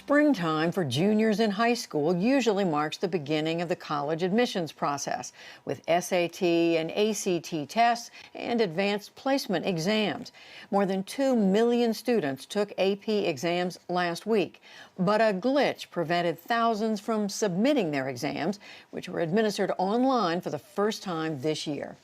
Springtime for juniors in high school usually marks the beginning of the college admissions process with SAT and ACT tests and advanced placement exams. More than 2 million students took AP exams last week, but a glitch prevented thousands from submitting their exams, which were administered online for the first time this year.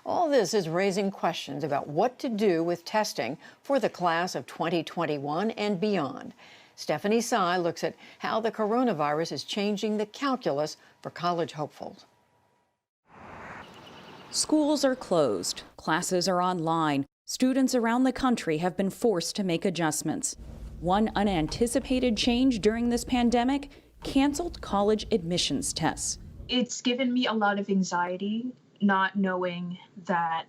All this is raising questions about what to do with testing for the class of 2021 and beyond. Stephanie Sy looks at how the coronavirus is changing the calculus for college hopefuls. Schools are closed, classes are online. Students around the country have been forced to make adjustments. One unanticipated change during this pandemic: canceled college admissions tests. It's given me a lot of anxiety not knowing that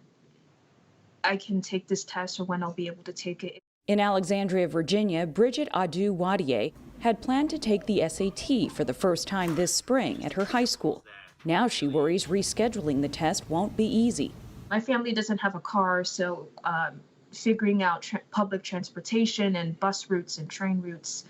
I can take this test or when I'll be able to take it. In Alexandria, Virginia, Bridget Adu-Wadier had planned to take the SAT for the first time this spring at her high school. Now she worries rescheduling the test won't be easy. My family doesn't have a car, so figuring out public transportation and bus routes and train routes,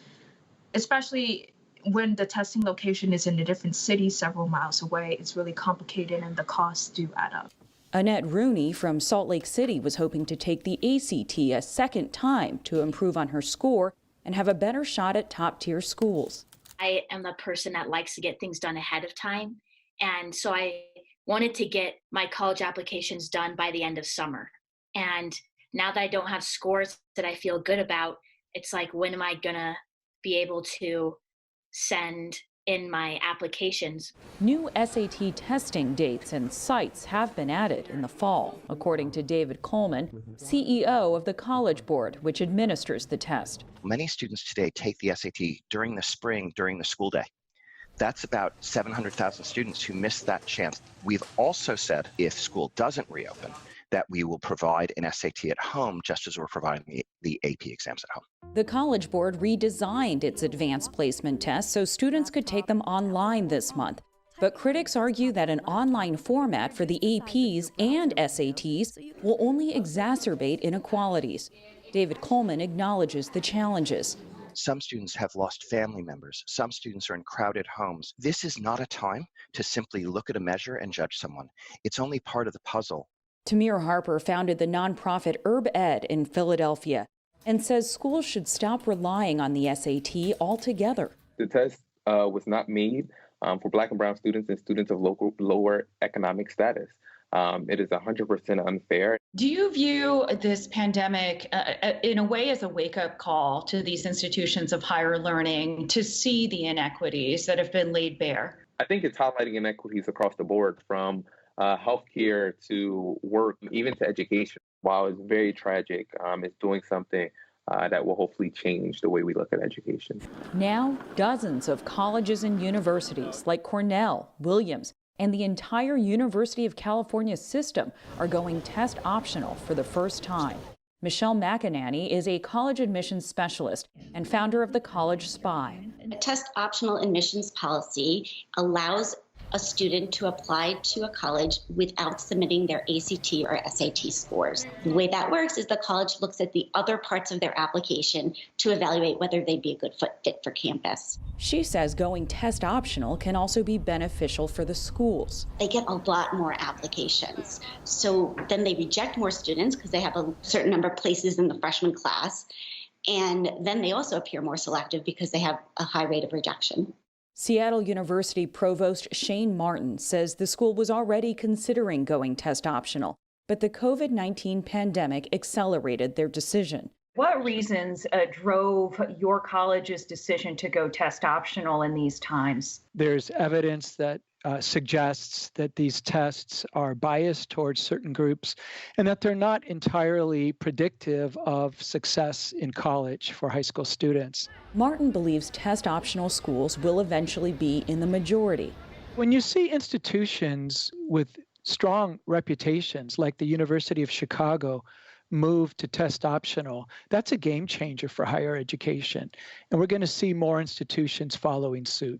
especially when the testing location is in a different city several miles away, it's really complicated and the costs do add up. Annette Rooney from Salt Lake City was hoping to take the ACT a second time to improve on her score and have a better shot at top-tier schools. I am a person that likes to get things done ahead of time, and so I wanted to get my college applications done by the end of summer. And now that I don't have scores that I feel good about, it's like, when am I gonna be able to send in my applications? New SAT testing dates and sites have been added in the fall, according to David Coleman, CEO of the College Board, which administers the test. Many students today take the SAT during the spring, during the school day. That's about 700,000 students who missed that chance. We've also said if school doesn't reopen, that we will provide an SAT at home, just as we're providing the AP exams at home. The College Board redesigned its advanced placement tests so students could take them online this month. But critics argue that an online format for the APs and SATs will only exacerbate inequalities. David Coleman acknowledges the challenges. Some students have lost family members. Some students are in crowded homes. This is not a time to simply look at a measure and judge someone. It's only part of the puzzle. Tamir Harper founded the nonprofit Herb Ed in Philadelphia and says schools should stop relying on the SAT altogether. The test was not made for Black and brown students and students of lower economic status. It is 100% unfair. Do you view this pandemic in a way as a wake-up call to these institutions of higher learning to see the inequities that have been laid bare? I think it's highlighting inequities across the board, from healthcare to work, even to education. While it's very tragic, it's doing something that will hopefully change the way we look at education. Now, dozens of colleges and universities like Cornell, Williams, and the entire University of California system are going test optional for the first time. Michelle McEnany is a college admissions specialist and founder of the College Spy. A test optional admissions policy allows a student to apply to a college without submitting their ACT or SAT scores. The way that works is the college looks at the other parts of their application to evaluate whether they'd be a good fit for campus. She says going test optional can also be beneficial for the schools. They get a lot more applications. So then they reject more students because they have a certain number of places in the freshman class. And then they also appear more selective because they have a high rate of rejection. Seattle University Provost Shane Martin says the school was already considering going test optional, but the COVID-19 pandemic accelerated their decision. What reasons drove your college's decision to go test optional in these times? There's evidence that suggests that these tests are biased towards certain groups and that they're not entirely predictive of success in college for high school students. Martin believes test optional schools will eventually be in the majority. When you see institutions with strong reputations like the University of Chicago move to test optional, that's a game changer for higher education. And we're going to see more institutions following suit.